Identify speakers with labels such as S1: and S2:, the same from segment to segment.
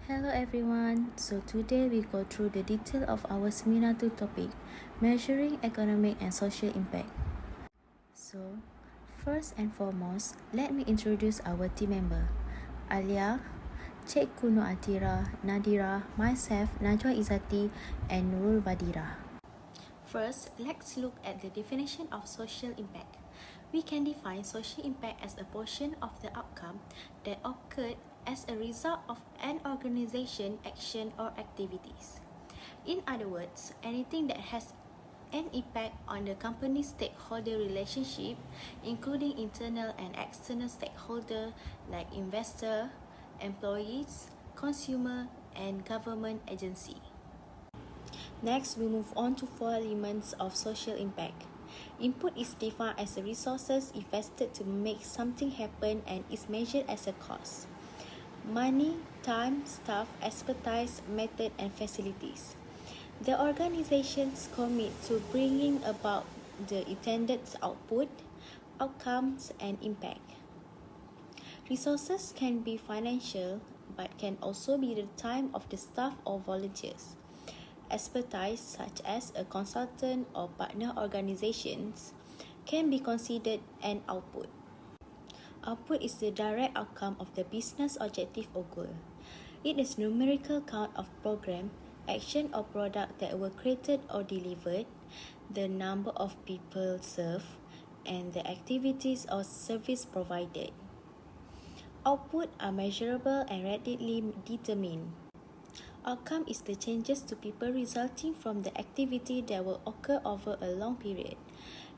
S1: Hello everyone, so today we go through the detail of our seminar 2 topic, measuring economic and social impact. So, first and foremost, let me introduce our team member, Alya, Cik Kuno Athirah, Nadhira, myself, Najwa Izzati, and Nurul Badirah. First, let's look at the definition of social impact. We can define social impact as a portion of the outcome that occurred as a result of an organization, action, or activities. In other words, anything that has an impact on the company's stakeholder relationship, including internal and external stakeholder like investor, employees, consumer, and government agency. Next, we move on to 4 elements of social impact. Input is defined as the resources invested to make something happen and is measured as a cost. Money, time, staff, expertise, method, and facilities. The organizations commit to bringing about the intended output, outcomes, and impact. Resources can be financial, but can also be the time of the staff or volunteers. Expertise, such as a consultant or partner organizations, can be considered an output. Output is the direct outcome of the business objective or goal. It is numerical count of program, action or product that were created or delivered, the number of people served, and the activities or service provided. Output are measurable and readily determined. Outcome is the changes to people resulting from the activity that will occur over a long period.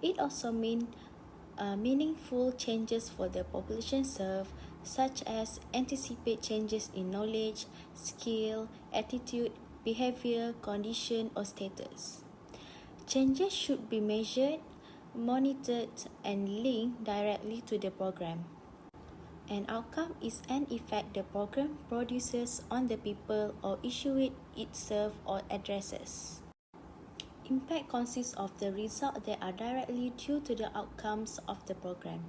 S1: It also means meaningful changes for the population served, such as anticipate changes in knowledge, skill, attitude, behavior, condition, or status. Changes should be measured, monitored, and linked directly to the program. An outcome is an effect the program produces on the people or issue it serves or addresses. Impact consists of the results that are directly due to the outcomes of the program.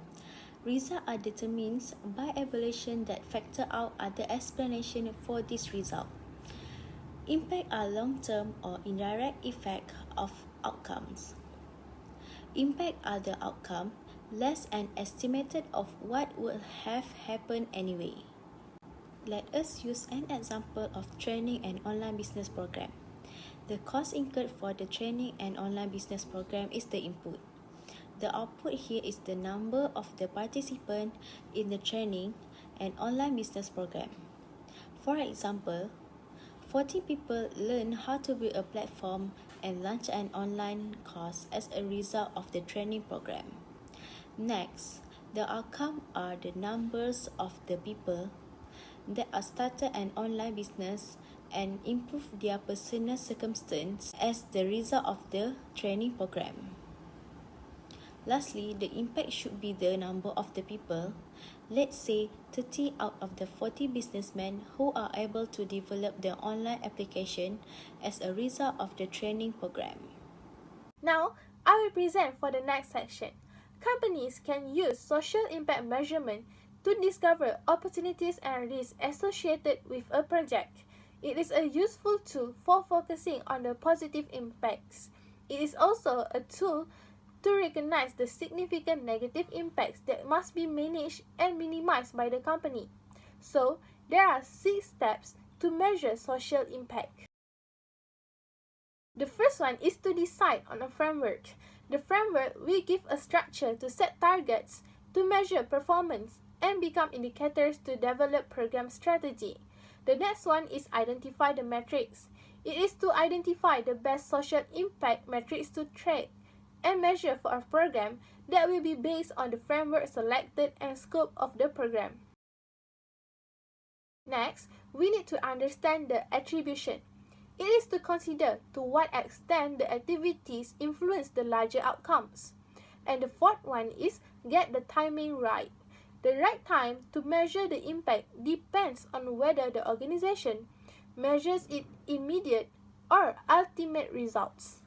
S1: Results are determined by evaluation that factor out other explanations for this result. Impact are long-term or indirect effect of outcomes. Impact are the outcome less an estimated of what would have happened anyway. Let us use an example of training and online business program. The cost incurred for the training and online business program is the input. The output here is the number of the participants in the training and online business program. For example, 40 people learn how to build a platform and launch an online course as a result of the training program. Next, the outcome are the numbers of the people that are started an online business and improve their personal circumstance as the result of the training program. Lastly, the impact should be the number of the people, let's say 30 out of the 40 businessmen who are able to develop the online application as a result of the training program.
S2: Now, I will present for the next section. Companies can use social impact measurement to discover opportunities and risks associated with a project. It is a useful tool for focusing on the positive impacts. It is also a tool to recognize the significant negative impacts that must be managed and minimized by the company. So, there are 6 steps to measure social impact. The first one is to decide on a framework. The framework will give a structure to set targets, to measure performance, and become indicators to develop program strategy. The next one is identify the metrics. It is to identify the best social impact metrics to track and measure for a program that will be based on the framework selected and scope of the program. Next, we need to understand the attribution. It is to consider to what extent the activities influence the larger outcomes. And the fourth one is get the timing right. The right time to measure the impact depends on whether the organization measures its immediate or ultimate results.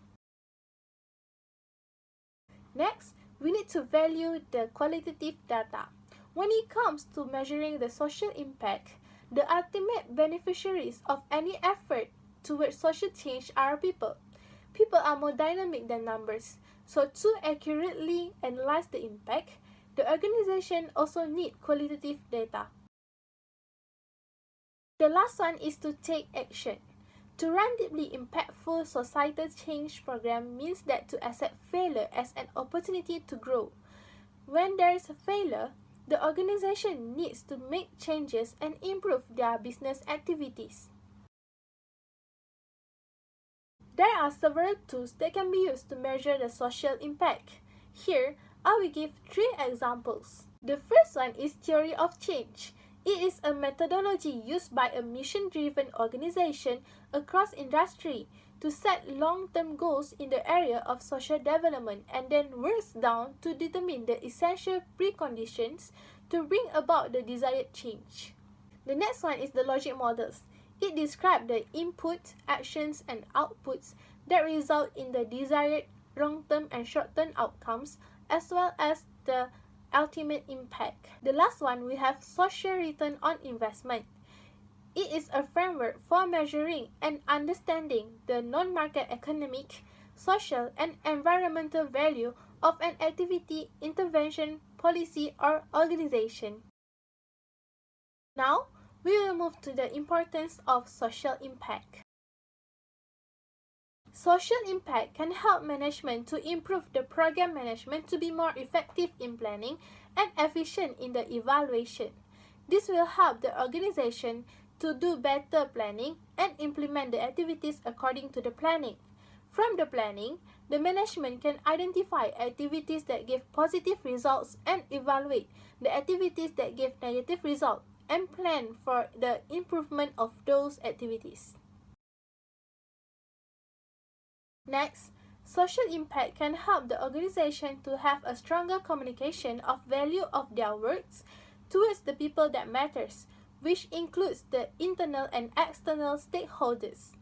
S2: Next, we need to value the qualitative data. When it comes to measuring the social impact, The ultimate beneficiaries of any effort towards social change are people. People are more dynamic than numbers, so to accurately analyze the impact, the organization also needs qualitative data. The last one is to take action. To run deeply impactful societal change program means that to accept failure as an opportunity to grow. When there is a failure, the organization needs to make changes and improve their business activities. There are several tools that can be used to measure the social impact. Here, I will give 3 examples. The first one is theory of change. It is a methodology used by a mission-driven organization across industry to set long-term goals in the area of social development and then works down to determine the essential preconditions to bring about the desired change. The next one is the logic models. It describes the input, actions, and outputs that result in the desired long-term and short-term outcomes as well as the ultimate impact. The last one, we have social return on investment. It is a framework for measuring and understanding the non-market economic, social, and environmental value of an activity, intervention, policy, or organization. Now, we will move to the importance of social impact. Social impact can help management to improve the program management to be more effective in planning and efficient in the evaluation. This will help the organization to do better planning and implement the activities according to the planning. From the planning, the management can identify activities that give positive results and evaluate the activities that give negative results and plan for the improvement of those activities. Next, social impact can help the organization to have a stronger communication of value of their works towards the people that matters, which includes the internal and external stakeholders.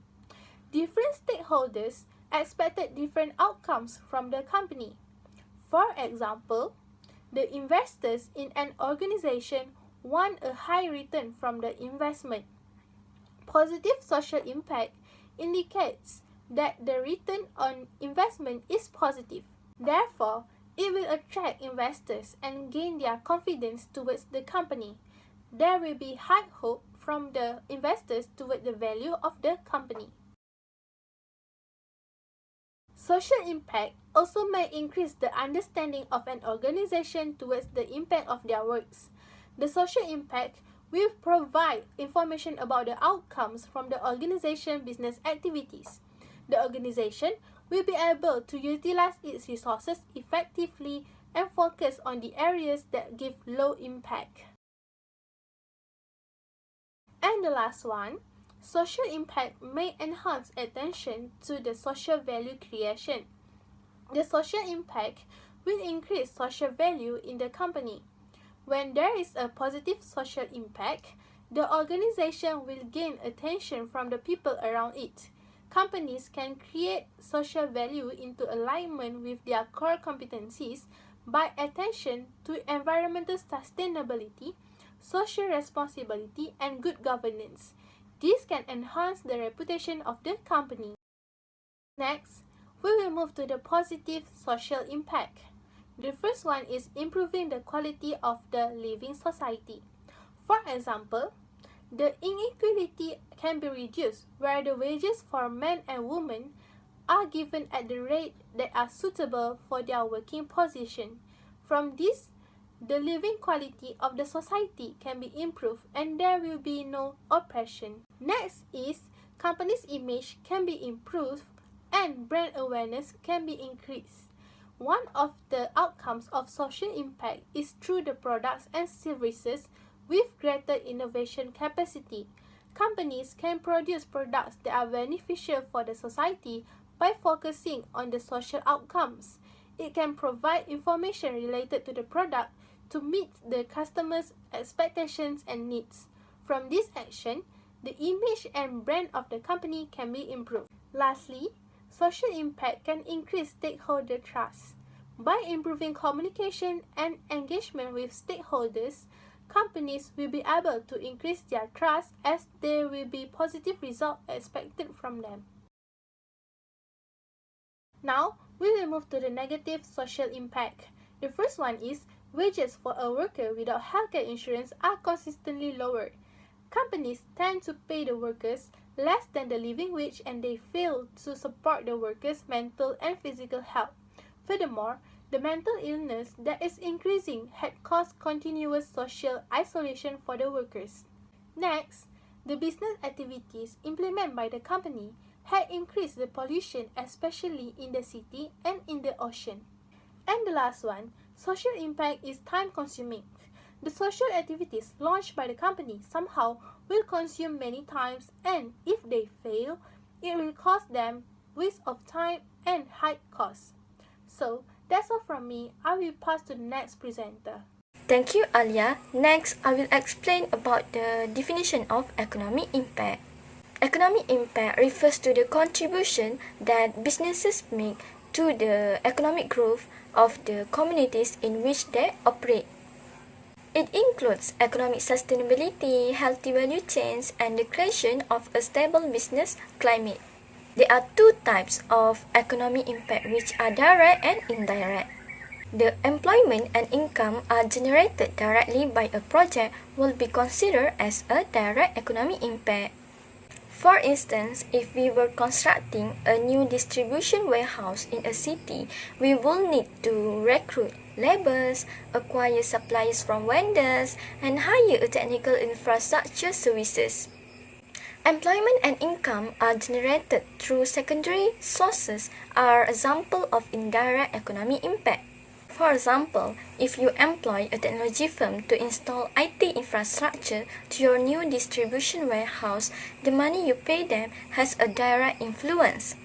S2: Different stakeholders expected different outcomes from the company. For example, the investors in an organization want a high return from the investment. Positive social impact indicates that the return on investment is positive. Therefore, it will attract investors and gain their confidence towards the company. There will be high hope from the investors toward the value of the company. Social impact also may increase the understanding of an organization towards the impact of their works. The social impact will provide information about the outcomes from the organization business activities. The organization will be able to utilize its resources effectively and focus on the areas that give low impact. And the last one, social impact may enhance attention to the social value creation. The social impact will increase social value in the company. When there is a positive social impact, the organization will gain attention from the people around it. Companies can create social value into alignment with their core competencies by attention to environmental sustainability, social responsibility, and good governance. This can enhance the reputation of the company. Next, we will move to the positive social impact. The first one is improving the quality of the living society. For example, the inequality can be reduced where the wages for men and women are given at the rate that are suitable for their working position. From this, the living quality of the society can be improved and there will be no oppression. Next is company's image can be improved and brand awareness can be increased. One of the outcomes of social impact is through the products and services with greater innovation capacity. Companies can produce products that are beneficial for the society by focusing on the social outcomes. It can provide information related to the product to meet the customer's expectations and needs. From this action, the image and brand of the company can be improved. Lastly, social impact can increase stakeholder trust. By improving communication and engagement with stakeholders, companies will be able to increase their trust as there will be positive results expected from them. Now, we will move to the negative social impact. The first one is wages for a worker without healthcare insurance are consistently lowered. Companies tend to pay the workers less than the living wage and they fail to support the workers' mental and physical health. Furthermore, the mental illness that is increasing had caused continuous social isolation for the workers. Next, the business activities implemented by the company had increased the pollution, especially in the city and in the ocean. And the last one, social impact is time-consuming. The social activities launched by the company somehow will consume many times, and if they fail, it will cost them waste of time and high costs. So, that's all from me. I will pass to the next presenter.
S3: Thank you, Alya. Next, I will explain about the definition of economic impact. Economic impact refers to the contribution that businesses make to the economic growth of the communities in which they operate. It includes economic sustainability, healthy value chains, and the creation of a stable business climate. There are two types of economic impact which are direct and indirect. The employment and income are generated directly by a project will be considered as a direct economic impact. For instance, if we were constructing a new distribution warehouse in a city, we will need to recruit laborers, acquire supplies from vendors, and hire a technical infrastructure services. Employment and income are generated through secondary sources are example of indirect economic impact. For example, if you employ a technology firm to install IT infrastructure to your new distribution warehouse, the money you pay them has a direct influence.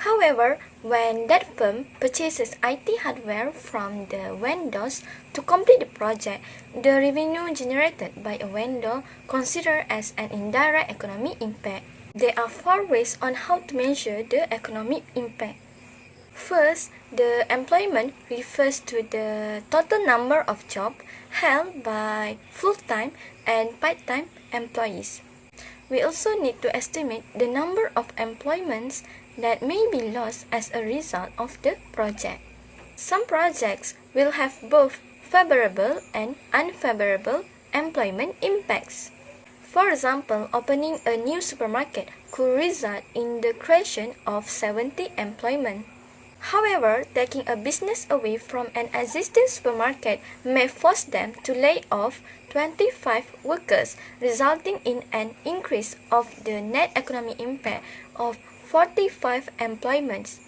S3: However, when that firm purchases IT hardware from the vendors to complete the project, the revenue generated by a vendor considered as an indirect economic impact. There are four ways on how to measure the economic impact. First, the employment refers to the total number of jobs held by full-time and part-time employees. We also need to estimate the number of employments that may be lost as a result of the project. Some projects will have both favorable and unfavorable employment impacts. For example, opening a new supermarket could result in the creation of 70 employment. However, taking a business away from an existing supermarket may force them to lay off 25 workers, resulting in an increase of the net economic impact of 45 employments.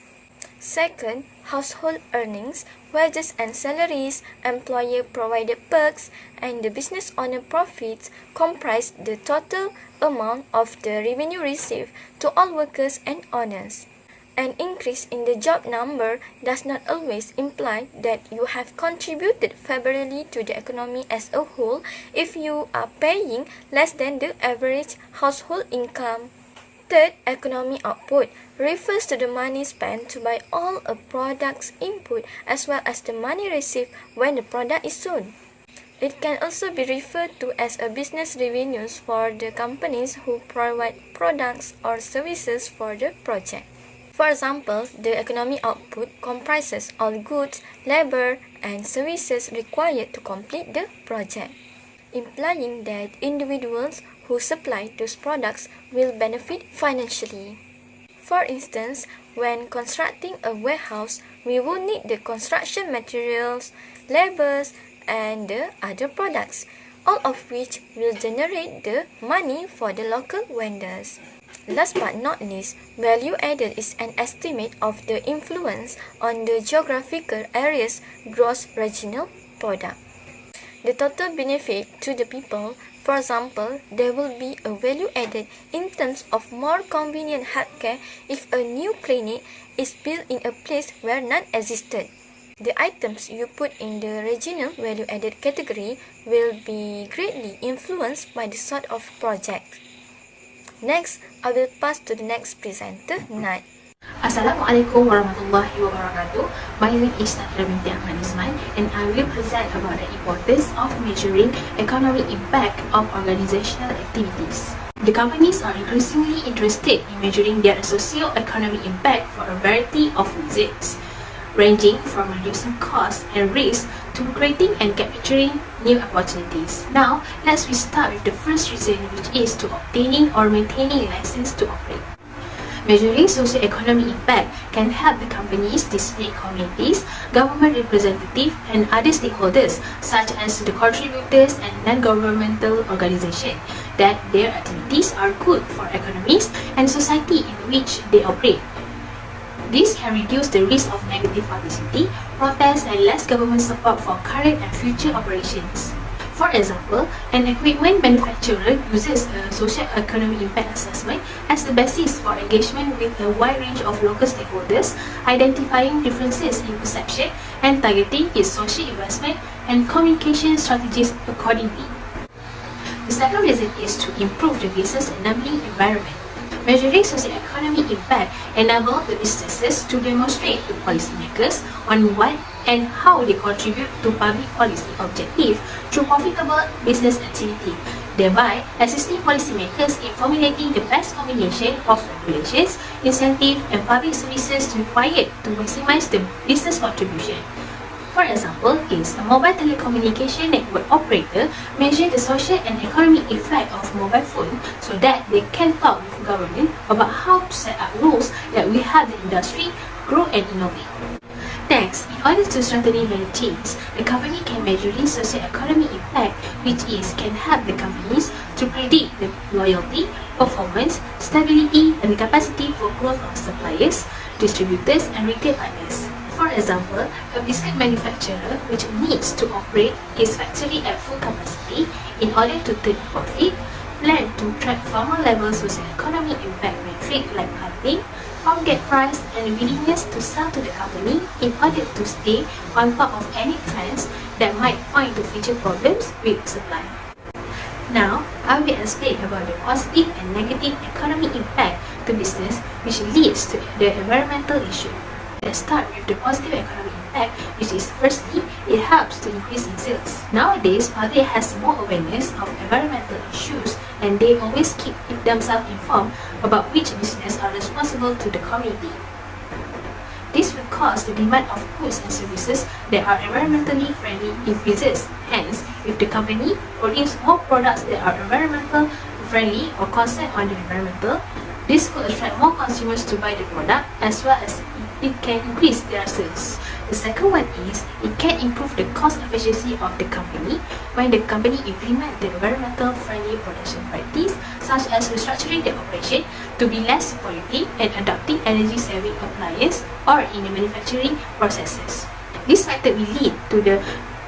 S3: Second, household earnings, wages and salaries, employer-provided perks, and the business owner profits comprise the total amount of the revenue received to all workers and owners. An increase in the job number does not always imply that you have contributed favorably to the economy as a whole if you are paying less than the average household income. Third, economic output refers to the money spent to buy all a product's input as well as the money received when the product is sold. It can also be referred to as a business revenues for the companies who provide products or services for the project. For example, the economic output comprises all goods, labor, and services required to complete the project, implying that individuals who supply those products will benefit financially. For instance, when constructing a warehouse, we will need the construction materials, labors, and the other products, all of which will generate the money for the local vendors. Last but not least, value added is an estimate of the influence on the geographical area's gross regional product. The total benefit to the people, for example, there will be a value added in terms of more convenient healthcare if a new clinic is built in a place where none existed. The items you put in the regional value added category will be greatly influenced by the sort of project. Next, I will pass to the next presenter, Nad.
S4: Assalamualaikum warahmatullahi wabarakatuh. My name is Athirah Binti Ahmad Nizman, and I will present about the importance of measuring economic impact of organizational activities. The companies are increasingly interested in measuring their socio-economic impact for a variety of reasons, ranging from reducing costs and risks to creating and capturing new opportunities. Now, let's start with the first reason, which is to obtaining or maintaining license to operate. Measuring socio-economic impact can help the companies display communities, government representatives, and other stakeholders, such as the contributors and non-governmental organizations, that their activities are good for economies and society in which they operate. This can reduce the risk of negative publicity, protests, and less government support for current and future operations. For example, an equipment manufacturer uses a social economic impact assessment as the basis for engagement with a wide range of local stakeholders, identifying differences in perception and targeting its social investment and communication strategies accordingly. The second reason is to improve the business enabling environment. Measuring socio-economic impact enables the businesses to demonstrate to policymakers on what and how they contribute to public policy objectives through profitable business activity, thereby assisting policymakers in formulating the best combination of regulations, incentives, and public services required to maximize the business contribution. For example, is a mobile telecommunication network operator measure the social and economic effect of mobile phone so that they can talk with government about how to set up rules that will help the industry grow and innovate. Next, in order to strengthen value chains, the company can measure the socio-economic impact, which is can help the companies to predict the loyalty, performance, stability, and the capacity for growth of suppliers, distributors, and retail partners. For example, a biscuit manufacturer which needs to operate his factory at full capacity in order to turn profit, plan to track farmer-level socio-economic impact metrics like funding, farm gate price, and willingness to sell to the company in order to stay on top of any trends that might point to future problems with supply. Now, I will explain about the positive and negative economic impact to business which leads to the environmental issue. Let's start with the positive economic impact, which is firstly, it helps to increase in sales. Nowadays, public has more awareness of environmental issues and they always keep themselves informed about which business are responsible to the community. This will cause the demand of goods and services that are environmentally friendly increases. Hence, if the company produces more products that are environmental friendly or concerned on the environmental, this could attract more consumers to buy the product as well as it can increase their sales. The second one is it can improve the cost efficiency of the company when the company implement the environmental friendly production practice such as restructuring the operation to be less polluting and adopting energy saving appliances or in the manufacturing processes. This method will lead to the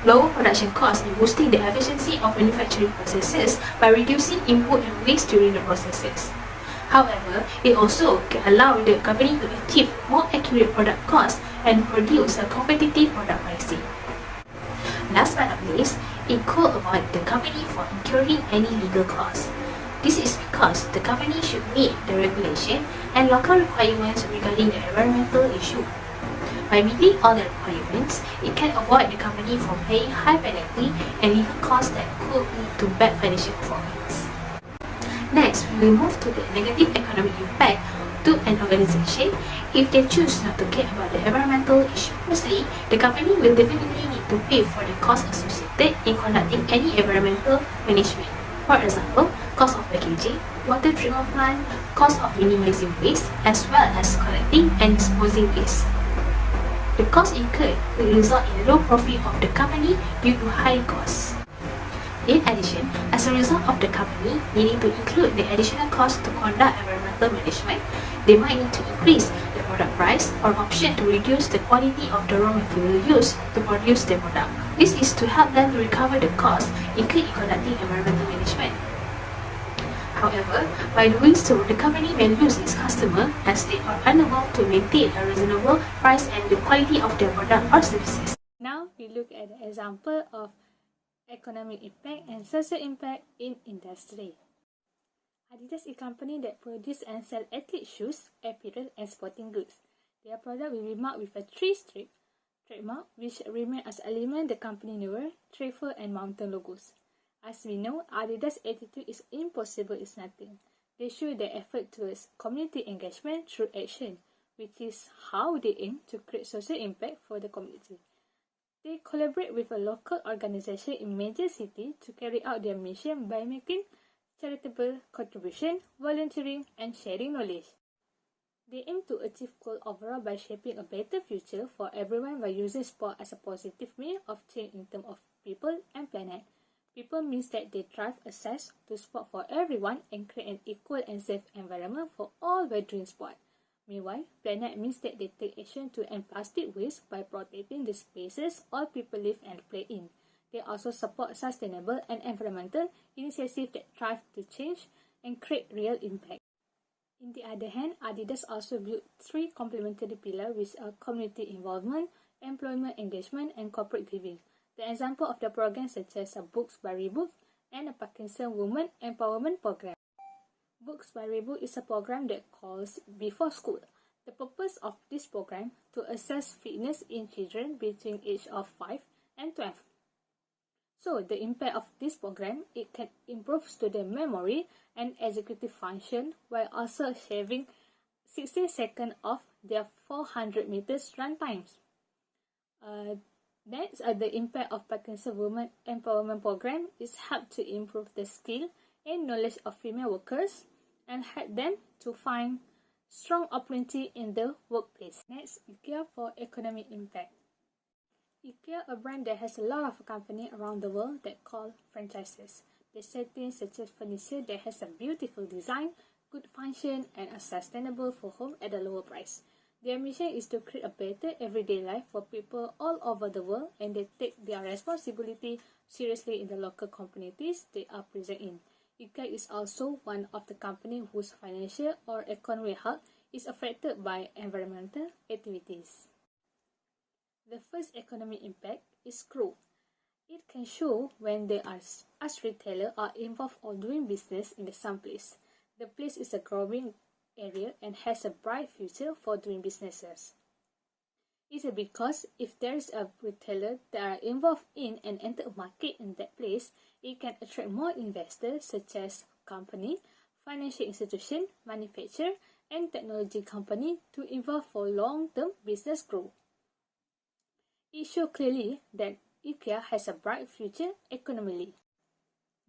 S4: lower production cost and boosting the efficiency of manufacturing processes by reducing input and waste during the processes. However, it also can allow the company to achieve more accurate product cost and produce a competitive product pricing. Last but not least, it could avoid the company from incurring any legal costs. This is because the company should meet the regulation and local requirements regarding the environmental issue. By meeting all the requirements, it can avoid the company from paying high penalty and legal costs that could lead to bad financial performance. Next, we will move to the negative economic impact to an organization if they choose not to care about the environmental issue. Firstly, the company will definitely need to pay for the costs associated in conducting any environmental management. For example, cost of packaging, water treatment plant, cost of minimizing waste, as well as collecting and disposing waste. The cost incurred will result in low profit of the company due to high costs. In addition, as a result of the company needing to include the additional cost to conduct environmental management, they might need to increase the product price or option to reduce the quality of the raw material used to produce the product. This is to help them to recover the cost incurred in conducting environmental management. However, by doing so, the company may lose its customer as they are unable to maintain a reasonable price and the quality of their product or services.
S2: Now we look at the example of economic impact and social impact in industry. Adidas is a company that produces and sells athletic shoes, apparel, and sporting goods. Their product will be marked with a tree-strip trademark, which remain as element the company newer, travel and mountain logos. As we know, Adidas' attitude is impossible is nothing. They show their effort towards community engagement through action, which is how they aim to create social impact for the community. They collaborate with a local organization in major city to carry out their mission by making charitable contribution, volunteering, and sharing knowledge. They aim to achieve goal overall by shaping a better future for everyone by using sport as a positive means of change in terms of people and planet. People means that they drive access to sport for everyone and create an equal and safe environment for all by doing sport. Meanwhile, planet means that they take action to end plastic waste by protecting the spaces all people live and play in. They also support sustainable and environmental initiatives that strive to change and create real impact. On the other hand, Adidas also built 3 complementary pillars which are community involvement, employment engagement, and corporate giving. The example of the programs such as Books by Reebok and a Parkinson Women Empowerment Program. Books by Reebok is a program that calls Before School. The purpose of this program to assess fitness in children between age of 5 and 12. So, the impact of this program, it can improve student memory and executive function while also shaving 60 seconds off their 400 meters run times. Next, the impact of Parkinson Women Empowerment Program is help to improve the skill and knowledge of female workers and help them to find strong opportunity in the workplace. Next, IKEA for economic impact. IKEA, a brand that has a lot of companies around the world that call franchises. They sell things such as furniture that has a beautiful design, good function, and are sustainable for home at a lower price. Their mission is to create a better everyday life for people all over the world, and they take their responsibility seriously in the local communities they are present in. IKEA is also one of the companies whose financial or economic health is affected by environmental activities. The first economic impact is growth. It can show when there are as retailers are involved or doing business in some place. The place is a growing area and has a bright future for doing businesses. It's because if there is a retailer that are involved in and enter a market in that place, it can attract more investors such as company, financial institution, manufacturer, and technology company to involve for long-term business growth. It shows clearly that IKEA has a bright future economically.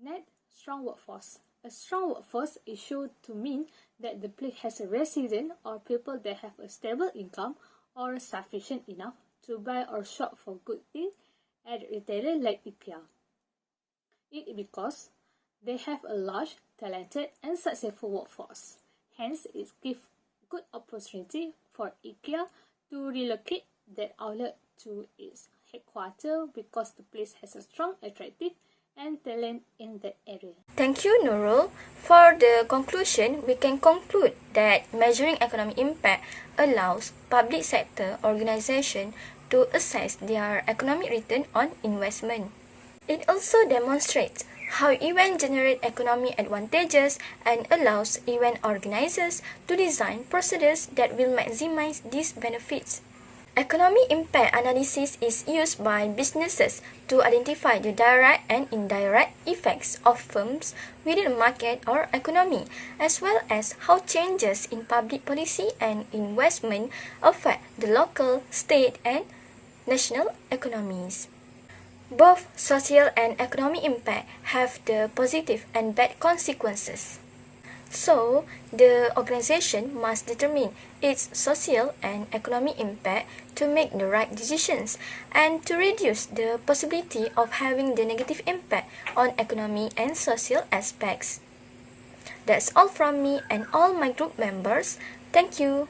S2: Next, strong workforce. A strong workforce is shown to mean that the place has a resident or people that have a stable income or sufficient enough to buy or shop for good things at a retailer like IKEA. It is because they have a large, talented, and successful workforce. Hence, it gives good opportunity for IKEA to relocate that outlet to its headquarters because the place has a strong, attractive, and talent in that area.
S3: Thank you, Nurul. For the conclusion, we can conclude that measuring economic impact allows public sector organizations to assess their economic return on investment. It also demonstrates how events generate economic advantages and allows event organizers to design procedures that will maximize these benefits. Economic impact analysis is used by businesses to identify the direct and indirect effects of firms within a market or economy, as well as how changes in public policy and investment affect the local, state, and national economies. Both social and economic impact have the positive and bad consequences. So, the organization must determine its social and economic impact to make the right decisions and to reduce the possibility of having the negative impact on economic and social aspects. That's all from me and all my group members. Thank you.